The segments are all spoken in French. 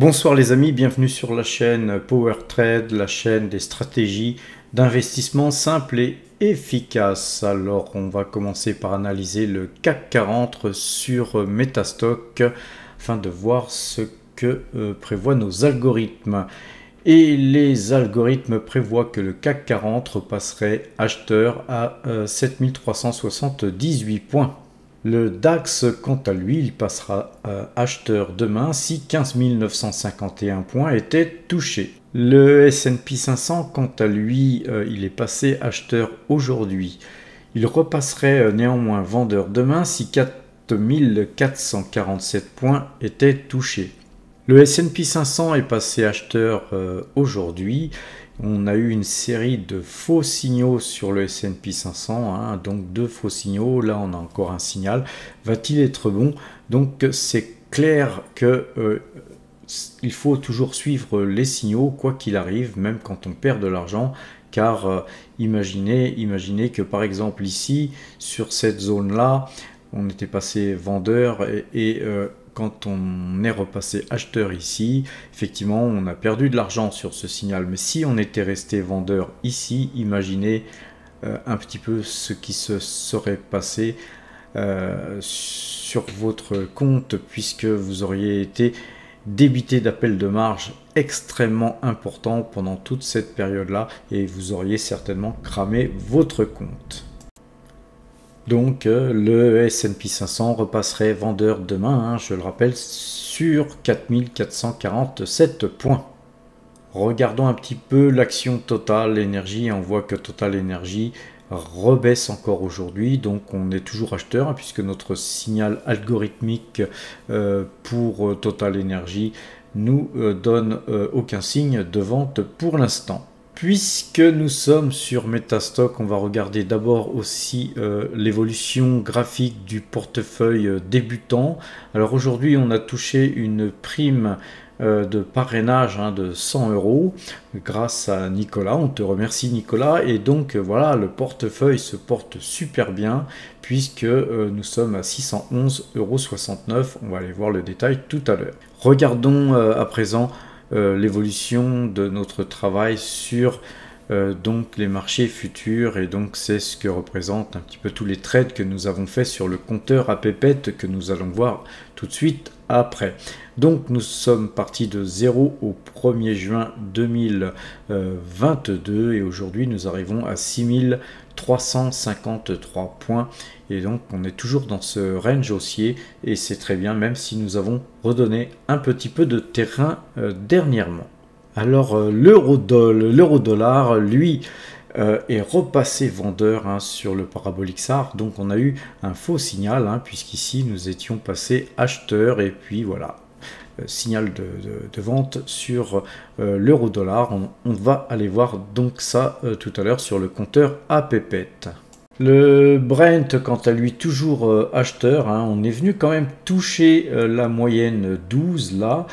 Bonsoir les amis, bienvenue sur la chaîne Power Trade, la chaîne des stratégies d'investissement simples et efficaces. Alors on va commencer par analyser le CAC 40 sur Metastock afin de voir ce que prévoient nos algorithmes. Et les algorithmes prévoient que le CAC 40 repasserait acheteur à 7378 points. Le DAX, quant à lui, il passera acheteur demain si 15 951 points étaient touchés. Le S&P 500, quant à lui, il est passé acheteur aujourd'hui. Il repasserait néanmoins vendeur demain si 4 447 points étaient touchés. Le S&P 500 est passé acheteur aujourd'hui. On a eu une série de faux signaux sur le S&P 500, donc deux faux signaux. Là, on a encore un signal. Va-t-il être bon? Donc, c'est clair que il faut toujours suivre les signaux, quoi qu'il arrive, même quand on perd de l'argent. Car imaginez que, par exemple, ici, sur cette zone-là, on était passé vendeur et quand on est repassé acheteur ici, effectivement, on a perdu de l'argent sur ce signal. Mais si on était resté vendeur ici, imaginez un petit peu ce qui se serait passé sur votre compte, puisque vous auriez été débité d'appels de marge extrêmement importants pendant toute cette période-là et vous auriez certainement cramé votre compte. Donc le S&P 500 repasserait vendeur demain, je le rappelle, sur 4447 points. Regardons un petit peu l'action Total Energy. On voit que Total Energy rebaisse encore aujourd'hui, donc on est toujours acheteur puisque notre signal algorithmique pour Total Energy nous donne aucun signe de vente pour l'instant. Puisque nous sommes sur Metastock, on va regarder d'abord aussi l'évolution graphique du portefeuille débutant. Alors aujourd'hui, on a touché une prime de parrainage de 100 € grâce à Nicolas. On te remercie Nicolas. Et donc voilà, le portefeuille se porte super bien puisque nous sommes à 611,69 €. On va aller voir le détail tout à l'heure. Regardons à présent l'évolution de notre travail sur donc les marchés futurs, et donc c'est ce que représentent un petit peu tous les trades que nous avons fait sur le compteur à pépette que nous allons voir tout de suite après. Donc nous sommes partis de 0 au 1er juin 2022 et aujourd'hui nous arrivons à 6353 points et donc on est toujours dans ce range haussier et c'est très bien, même si nous avons redonné un petit peu de terrain dernièrement. Alors l'euro-dollar, lui, est repassé vendeur sur le parabolique SAR, donc on a eu un faux signal puisqu'ici nous étions passés acheteurs et puis voilà, signal de vente sur l'euro-dollar. On va aller voir donc ça tout à l'heure sur le compteur à pépette. Le Brent, quant à lui, toujours acheteur. On est venu quand même toucher la moyenne 12 là.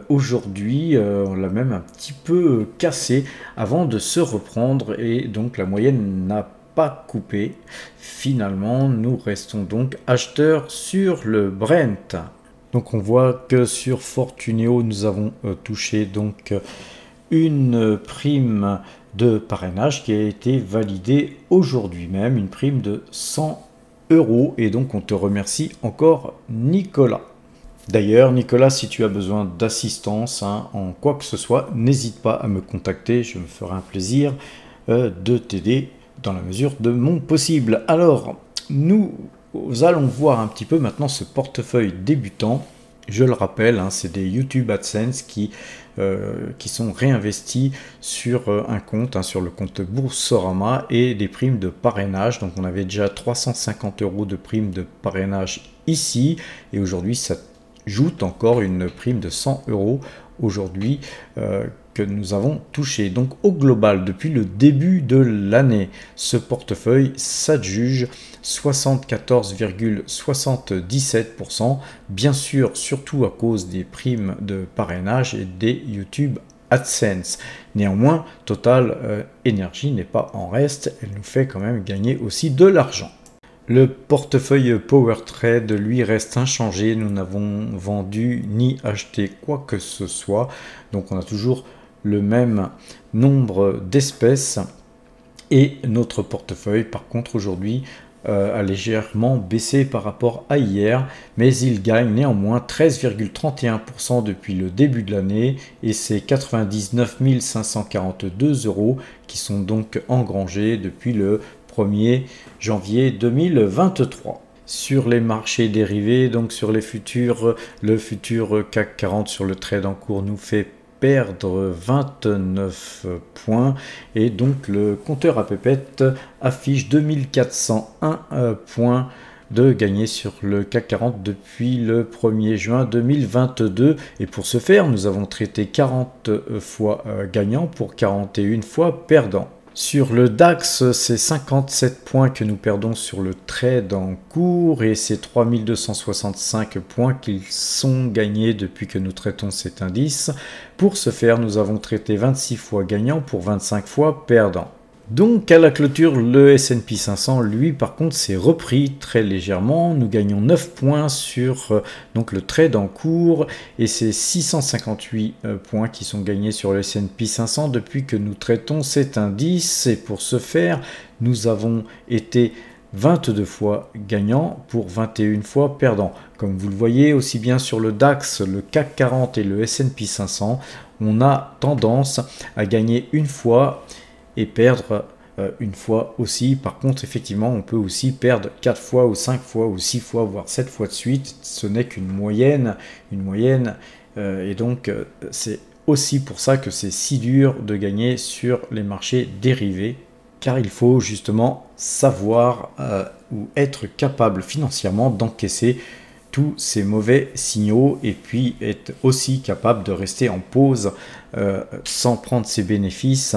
Aujourd'hui, on l'a même un petit peu cassé avant de se reprendre et donc la moyenne n'a pas coupé. Finalement, nous restons donc acheteurs sur le Brent. Donc on voit que sur Fortuneo, nous avons touché donc une prime de parrainage qui a été validée aujourd'hui même, une prime de 100 € et donc on te remercie encore Nicolas. D'ailleurs Nicolas, si tu as besoin d'assistance en quoi que ce soit, n'hésite pas à me contacter, je me ferai un plaisir de t'aider dans la mesure de mon possible. Alors nous allons voir un petit peu maintenant ce portefeuille débutant. Je le rappelle, c'est des YouTube AdSense qui sont réinvestis sur un compte, sur le compte Boursorama, et des primes de parrainage. Donc on avait déjà 350 € de primes de parrainage ici et aujourd'hui ça ajoute encore une prime de 100 € aujourd'hui que nous avons touché. Donc au global, depuis le début de l'année, ce portefeuille s'adjuge 74,77%, bien sûr surtout à cause des primes de parrainage et des YouTube AdSense. Néanmoins, Total Energy n'est pas en reste, elle nous fait quand même gagner aussi de l'argent. Le portefeuille Power Trade, lui, reste inchangé. Nous n'avons vendu ni acheté quoi que ce soit. Donc on a toujours le même nombre d'espèces. Et notre portefeuille, par contre, aujourd'hui, a légèrement baissé par rapport à hier, mais il gagne néanmoins 13,31% depuis le début de l'année, et c'est 99 542 € qui sont donc engrangés depuis le 1er janvier 2023. Sur les marchés dérivés, donc sur les futurs, le futur CAC 40 sur le trade en cours nous fait perdre 29 points, et donc le compteur à pépette affiche 2401 points de gagner sur le CAC 40 depuis le 1er juin 2022, et pour ce faire nous avons traité 40 fois gagnant pour 41 fois perdant. Sur le DAX, c'est 57 points que nous perdons sur le trade en cours, et c'est 3265 points qu'ils sont gagnés depuis que nous traitons cet indice. Pour ce faire, nous avons traité 26 fois gagnant pour 25 fois perdant. Donc à la clôture, le S&P 500, lui par contre, s'est repris très légèrement. Nous gagnons 9 points sur donc le trade en cours, et c'est 658 points qui sont gagnés sur le S&P 500 depuis que nous traitons cet indice. Et pour ce faire, nous avons été 22 fois gagnant pour 21 fois perdant. Comme vous le voyez, aussi bien sur le DAX, le CAC 40 et le S&P 500, on a tendance à gagner une fois et perdre une fois aussi. Par contre, effectivement, on peut aussi perdre 4 fois ou 5 fois ou 6 fois, voire 7 fois de suite. Ce n'est qu'une moyenne, et donc c'est aussi pour ça que c'est si dur de gagner sur les marchés dérivés, car il faut justement savoir ou être capable financièrement d'encaisser tous ces mauvais signaux, et puis être aussi capable de rester en pause sans prendre ses bénéfices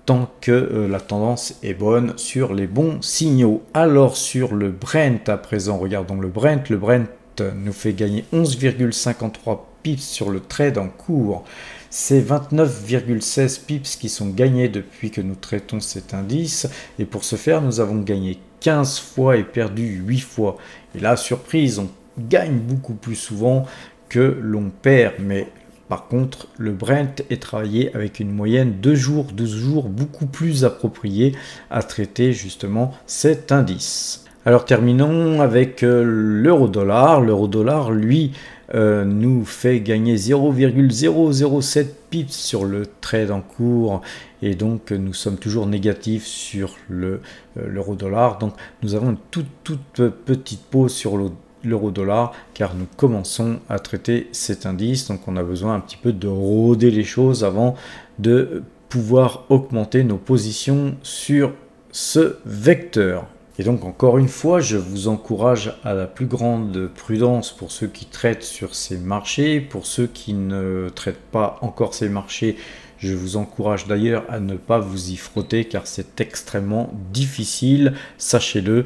tant que la tendance est bonne sur les bons signaux. Alors sur le Brent à présent, regardons le Brent. Le Brent nous fait gagner 11,53 pips sur le trade en cours. C'est 29,16 pips qui sont gagnés depuis que nous traitons cet indice, et pour ce faire nous avons gagné 15 fois et perdu 8 fois. Et là, surprise, on gagne beaucoup plus souvent que l'on perd, mais par contre, le Brent est travaillé avec une moyenne 2 jours, 12 jours, beaucoup plus appropriée à traiter justement cet indice. Alors terminons avec l'euro-dollar. L'euro-dollar, lui, nous fait gagner 0,007 pips sur le trade en cours, et donc nous sommes toujours négatifs sur l'euro-dollar. Donc nous avons une toute petite pause sur l'euro-dollar, car nous commençons à traiter cet indice, donc on a besoin un petit peu de rôder les choses avant de pouvoir augmenter nos positions sur ce vecteur. Et donc encore une fois, je vous encourage à la plus grande prudence pour ceux qui traitent sur ces marchés. Pour ceux qui ne traitent pas encore ces marchés, je vous encourage d'ailleurs à ne pas vous y frotter, car c'est extrêmement difficile, sachez-le.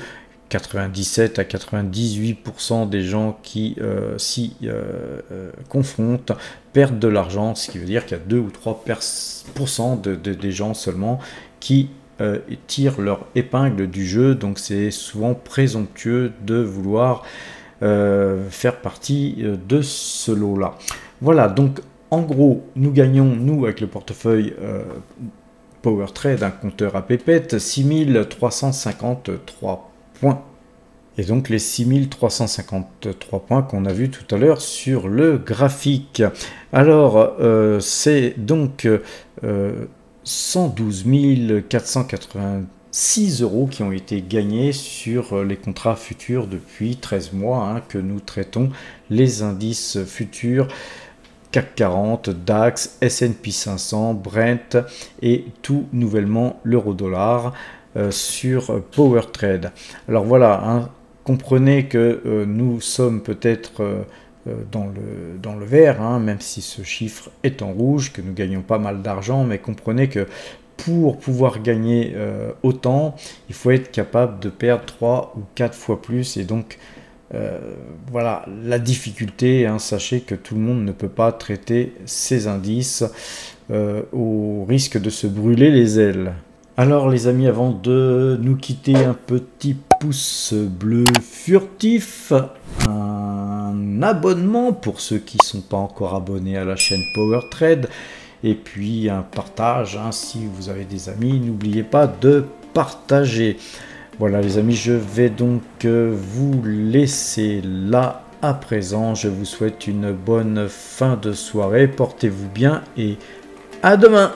97 à 98% des gens qui s'y confrontent perdent de l'argent, ce qui veut dire qu'il y a 2 ou 3% des gens seulement qui tirent leur épingle du jeu. Donc c'est souvent présomptueux de vouloir faire partie de ce lot-là. Voilà, donc en gros, nous gagnons, nous, avec le portefeuille Power Trade, un compteur à pépette, 6353 points. Et donc les 6353 points qu'on a vu tout à l'heure sur le graphique. Alors c'est donc 112 486 € qui ont été gagnés sur les contrats futurs depuis 13 mois que nous traitons les indices futurs CAC 40, DAX, S&P 500, Brent et tout nouvellement l'euro-dollar sur Power Trade. Alors voilà, comprenez que nous sommes peut-être dans le vert, même si ce chiffre est en rouge, que nous gagnons pas mal d'argent, mais comprenez que pour pouvoir gagner autant, il faut être capable de perdre 3 ou 4 fois plus, et donc voilà la difficulté. Sachez que tout le monde ne peut pas traiter ces indices au risque de se brûler les ailes. Alors les amis, avant de nous quitter, un petit pouce bleu furtif, un abonnement pour ceux qui ne sont pas encore abonnés à la chaîne Power Trade, et puis un partage, hein, si vous avez des amis, n'oubliez pas de partager. Voilà les amis, je vais donc vous laisser là à présent. Je vous souhaite une bonne fin de soirée, portez-vous bien et à demain.